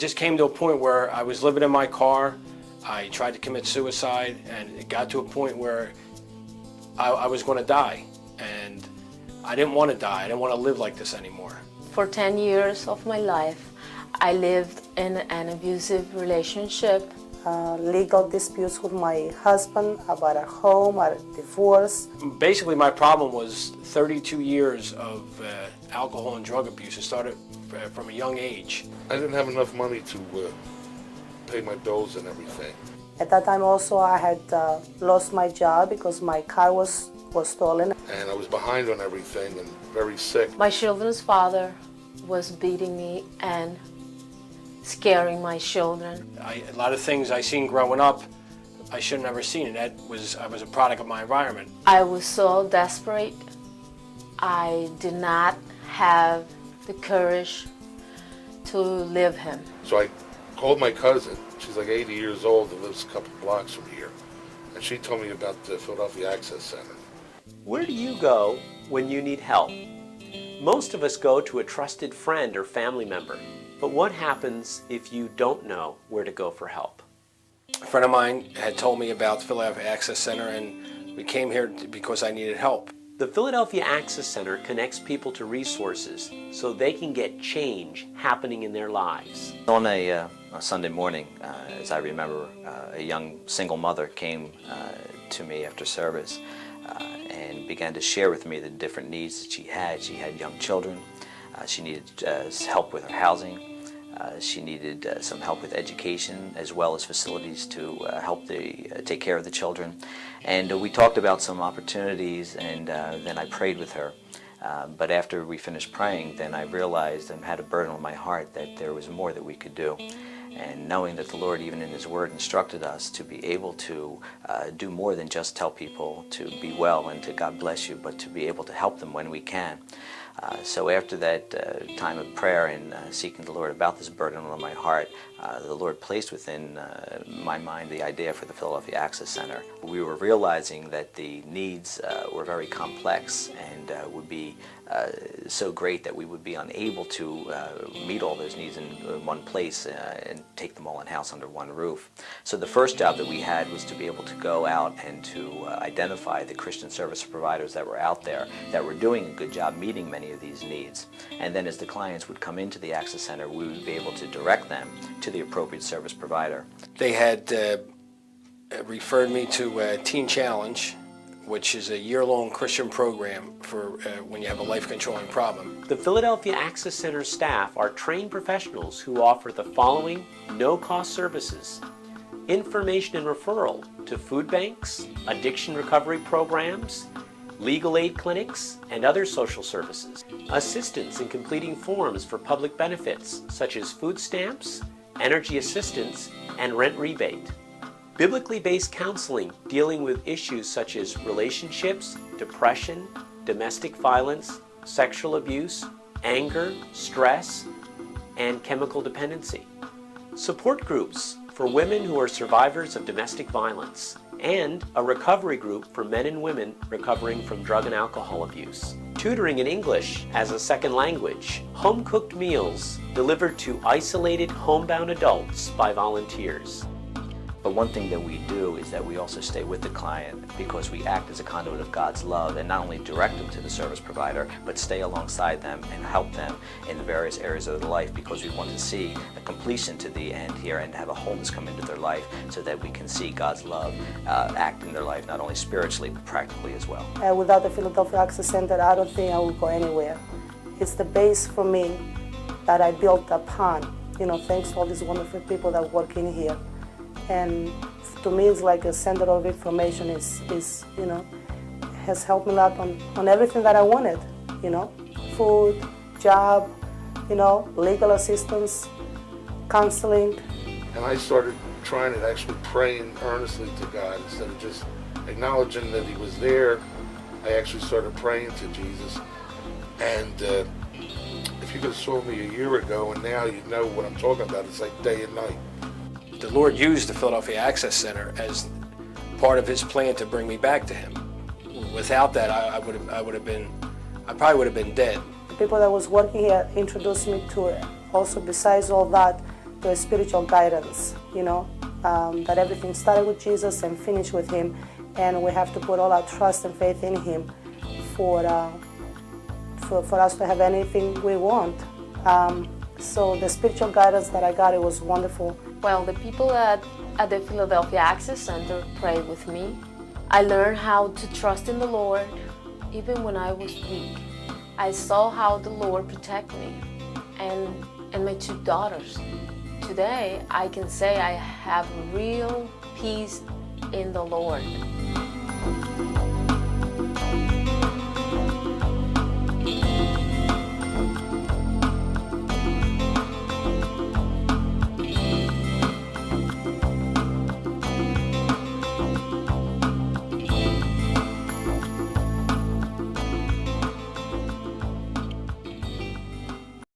Just came to a point where I was living in my car. I tried to commit suicide, and it got to a point where I was going to die, and I didn't want to die. I didn't want to live like this anymore. For 10 years of my life, I lived in an abusive relationship. Legal disputes with my husband about our home, our divorce. Basically, my problem was 32 years of alcohol and drug abuse. It started from a young age. I didn't have enough money to pay my bills and everything. At that time also I had lost my job because my car was stolen. And I was behind on everything and very sick. My children's father was beating me and scaring my children. A lot of things I seen growing up, I should have never seen, and I was a product of my environment. I was so desperate. I did not have the courage to leave him. So I called my cousin. She's like 80 years old and lives a couple blocks from here. And she told me about the Philadelphia Access Center. Where do you go when you need help? Most of us go to a trusted friend or family member. But what happens if you don't know where to go for help? A friend of mine had told me about the Philadelphia Access Center, and we came here because I needed help. The Philadelphia Access Center connects people to resources so they can get change happening in their lives. On a Sunday morning, as I remember, a young single mother came to me after service and began to share with me the different needs that she had. She had young children. She needed help with her housing. She needed some help with education as well as facilities to help take care of the children. And we talked about some opportunities, and then I prayed with her. But after we finished praying, then I realized and had a burden on my heart that there was more that we could do. And knowing that the Lord, even in His Word, instructed us to be able to do more than just tell people to be well and to God bless you, but to be able to help them when we can. So after that time of prayer and seeking the Lord about this burden on my heart, the Lord placed within my mind the idea for the Philadelphia Access Center. We were realizing that the needs were very complex and would be so great that we would be unable to meet all those needs in one place and take them all in-house under one roof. So the first job that we had was to be able to go out and to identify the Christian service providers that were out there that were doing a good job meeting many of these needs. And then as the clients would come into the Access Center, we would be able to direct them to the appropriate service provider. They had referred me to Teen Challenge, which is a year-long Christian program for when you have a life-controlling problem. The Philadelphia Access Center staff are trained professionals who offer the following no-cost services: information and referral to food banks, addiction recovery programs, legal aid clinics, and other social services. Assistance in completing forms for public benefits such as food stamps, energy assistance, and rent rebate. Biblically based counseling dealing with issues such as relationships, depression, domestic violence, sexual abuse, anger, stress, and chemical dependency. Support groups for women who are survivors of domestic violence, and a recovery group for men and women recovering from drug and alcohol abuse. Tutoring in English as a second language. Home-cooked meals delivered to isolated homebound adults by volunteers. But one thing that we do is that we also stay with the client because we act as a conduit of God's love and not only direct them to the service provider, but stay alongside them and help them in the various areas of their life, because we want to see a completion to the end here and have a wholeness come into their life so that we can see God's love act in their life, not only spiritually but practically as well. Without the Philadelphia Access Center, I don't think I would go anywhere. It's the base for me that I built upon, thanks to all these wonderful people that work in here. And to me, it's like a center of information. Has helped me a lot on everything that I wanted. Food, job, legal assistance, counseling. And I started trying to actually praying earnestly to God instead of just acknowledging that He was there. I actually started praying to Jesus. And if you could have saw me a year ago and now you know what I'm talking about. It's like day and night. The Lord used the Philadelphia Access Center as part of His plan to bring me back to Him. Without that, I probably would have been dead. The people that was working here introduced me to it. Also, besides all that, the spiritual guidance, that everything started with Jesus and finished with him, and we have to put all our trust and faith in him for us to have anything we want. So the spiritual guidance that I got, it was wonderful. Well, the people at the Philadelphia Access Center prayed with me. I learned how to trust in the Lord even when I was weak. I saw how the Lord protected me and my 2 daughters. Today, I can say I have real peace in the Lord.